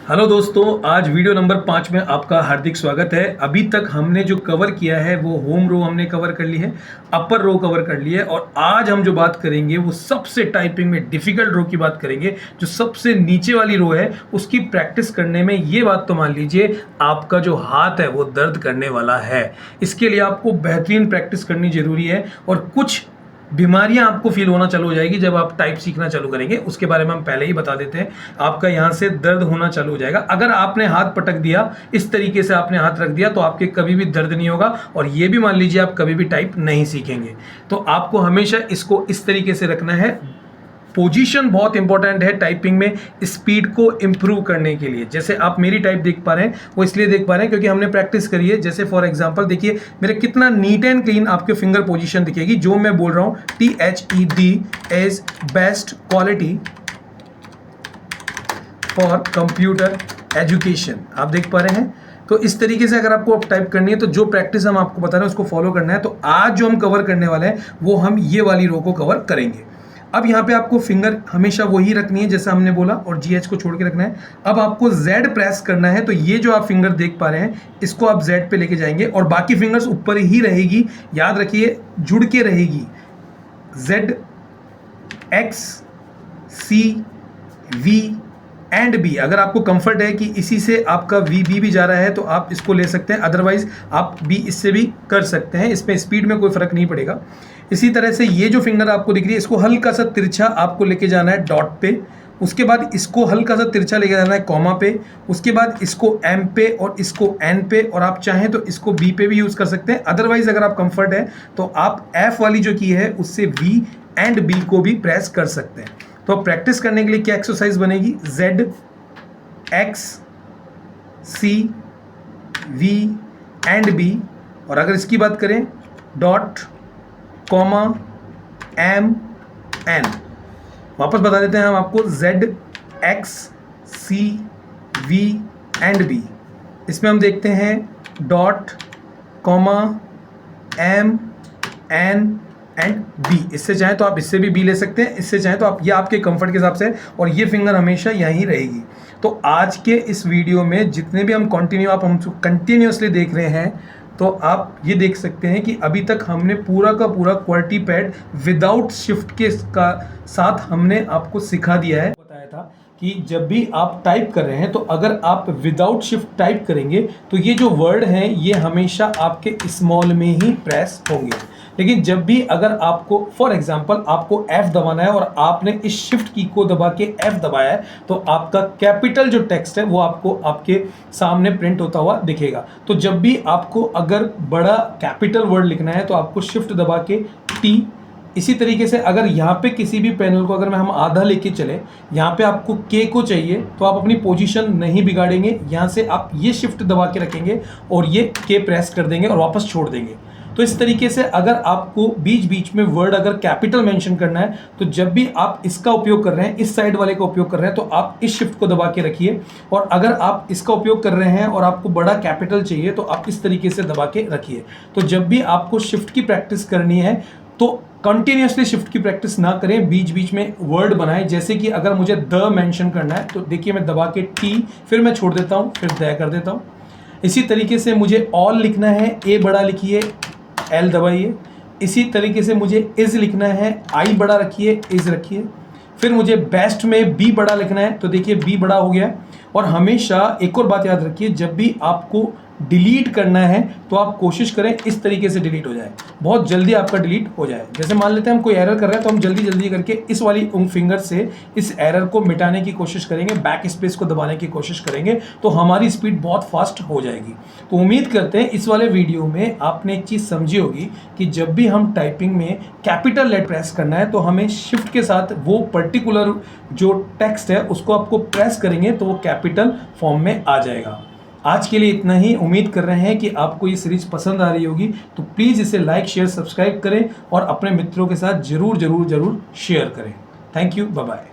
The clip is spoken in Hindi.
हेलो दोस्तों, आज वीडियो नंबर 5 में आपका हार्दिक स्वागत है। अभी तक हमने जो कवर किया है वो होम रो हमने कवर कर ली है, अपर रो कवर कर ली है और आज हम जो बात करेंगे वो सबसे टाइपिंग में डिफिकल्ट रो की बात करेंगे। जो सबसे नीचे वाली रो है उसकी प्रैक्टिस करने में ये बात तो मान लीजिए आपका जो हाथ है वो दर्द करने वाला है। इसके लिए आपको बेहतरीन प्रैक्टिस करनी जरूरी है और कुछ बीमारियां आपको फील होना चालू हो जाएगी जब आप टाइप सीखना चालू करेंगे। उसके बारे में हम पहले ही बता देते हैं। आपका यहाँ से दर्द होना चालू हो जाएगा। अगर आपने हाथ पटक दिया, इस तरीके से आपने हाथ रख दिया, तो आपके कभी भी दर्द नहीं होगा और ये भी मान लीजिए आप कभी भी टाइप नहीं सीखेंगे। तो आपको हमेशा इसको इस तरीके से रखना है। पोजीशन बहुत इंपॉर्टेंट है टाइपिंग में स्पीड को इंप्रूव करने के लिए। जैसे आप मेरी टाइप देख पा रहे हैं वो इसलिए देख पा रहे हैं क्योंकि हमने प्रैक्टिस करी है। जैसे फॉर एग्जांपल देखिए मेरे कितना नीट एंड क्लीन आपके फिंगर पोजीशन दिखेगी। जो मैं बोल रहा हूं THED is best quality for computer education, आप देख पा रहे हैं। तो इस तरीके से अगर आपको अब टाइप करनी है तो जो प्रैक्टिस हम आपको बता रहे हैं उसको फॉलो करना है। तो आज जो हम कवर करने वाले हैं वो हम ये वाली रो को कवर करेंगे। अब यहाँ पे आपको फिंगर हमेशा वही रखनी है जैसा हमने बोला और GH को छोड़ के रखना है। अब आपको Z प्रेस करना है। तो ये जो आप फिंगर देख पा रहे हैं इसको आप Z पे लेके जाएंगे और बाकी फिंगर्स ऊपर ही रहेगी। याद रखिए जुड़ के रहेगी। Z, X, C, V and B। अगर आपको कंफर्ट है कि इसी से आपका VB भी जा रहा है तो आप इसको ले सकते हैं, अदरवाइज आप B इससे भी कर सकते हैं। इसमें स्पीड में कोई फर्क नहीं पड़ेगा। इसी तरह से ये जो फिंगर आपको दिख रही है इसको हल्का सा तिरछा आपको लेके जाना है डॉट पे। उसके बाद इसको हल्का सा तिरछा लेके जाना है कॉमा पे। उसके बाद इसको M पे और इसको N पे, और आप चाहें तो इसको B पे भी यूज कर सकते हैं। अदरवाइज अगर आप कंफर्ट है तो आप F वाली जो की है उससे V एंड B को भी प्रेस कर सकते हैं। तो प्रैक्टिस करने के लिए क्या एक्सरसाइज बनेगी? Z, X, C, V and B। और अगर इसकी बात करें डॉट कॉमा M N। वापस बता देते हैं हम आपको Z, X, C, V and B। इसमें हम देखते हैं dot comma M N and B। इससे चाहे तो आप इससे भी B ले सकते हैं, इससे चाहे तो आप, ये आपके कंफर्ट के हिसाब से, और ये फिंगर हमेशा यहीं रहेगी। तो आज के इस वीडियो में जितने भी हम कंटिन्यूअसली देख रहे हैं तो आप ये देख सकते हैं कि अभी तक हमने पूरा का पूरा QWERTY पैड विदाउट शिफ्ट के का साथ हमने आपको सिखा दिया है। बताया था कि जब भी आप टाइप कर रहे हैं तो अगर आप विदाउट शिफ्ट टाइप करेंगे तो ये जो वर्ड हैं ये हमेशा आपके स्मॉल में ही प्रेस होंगे। लेकिन जब भी अगर आपको फॉर एग्जांपल आपको F दबाना है और आपने इस शिफ्ट की को दबा के F दबाया है तो आपका कैपिटल जो टेक्स्ट है वो आपको आपके सामने प्रिंट होता हुआ दिखेगा। तो जब भी आपको अगर बड़ा कैपिटल वर्ड लिखना है तो आपको शिफ्ट दबा के T। इसी तरीके से अगर यहाँ पे किसी भी पैनल को अगर हम आधा लेके चले, यहाँ पे आपको K को चाहिए तो आप अपनी पोजीशन नहीं बिगाड़ेंगे। यहाँ से आप ये शिफ्ट दबा के रखेंगे और ये K प्रेस कर देंगे और वापस छोड़ देंगे। तो इस तरीके से अगर आपको बीच बीच में वर्ड अगर कैपिटल मेंशन करना है तो जब भी आप इसका उपयोग कर रहे हैं, इस साइड वाले का उपयोग कर रहे हैं, तो आप इस शिफ्ट को दबा के रखिए। और अगर आप इसका उपयोग कर रहे हैं और आपको बड़ा कैपिटल चाहिए तो आप इस तरीके से दबा के रखिए। तो जब भी आपको शिफ्ट की प्रैक्टिस करनी है तो कंटिन्यूसली शिफ्ट की प्रैक्टिस ना करें, बीच बीच में वर्ड बनाएं। जैसे कि अगर मुझे द मेंशन करना है तो देखिए मैं दबा के T, फिर मैं छोड़ देता हूँ, फिर द कर देता हूँ। इसी तरीके से मुझे ऑल लिखना है, A बड़ा लिखिए, L दबाइए। इसी तरीके से मुझे इज लिखना है, I बड़ा रखिए, इज रखिए। फिर मुझे बेस्ट में B बड़ा लिखना है तो देखिए B बड़ा हो गया। और हमेशा एक और बात याद रखिए, जब भी आपको डिलीट करना है तो आप कोशिश करें इस तरीके से डिलीट हो जाए, बहुत जल्दी आपका डिलीट हो जाए। जैसे मान लेते हैं हम कोई एरर कर रहे हैं तो हम जल्दी जल्दी करके इस वाली फिंगर से इस एरर को मिटाने की कोशिश करेंगे, बैक स्पेस को दबाने की कोशिश करेंगे तो हमारी स्पीड बहुत फास्ट हो जाएगी। तो उम्मीद करते हैं इस वाले वीडियो में आपने एक चीज़ समझी होगी कि जब भी हम टाइपिंग में कैपिटल लेटर प्रेस करना है तो हमें शिफ्ट के साथ वो पर्टिकुलर जो टेक्स्ट है उसको आपको प्रेस करेंगे तो वो कैपिटल फॉर्म में आ जाएगा। आज के लिए इतना ही। उम्मीद कर रहे हैं कि आपको ये सीरीज पसंद आ रही होगी, तो प्लीज़ इसे लाइक शेयर सब्सक्राइब करें और अपने मित्रों के साथ जरूर शेयर करें। Thank you, bye bye.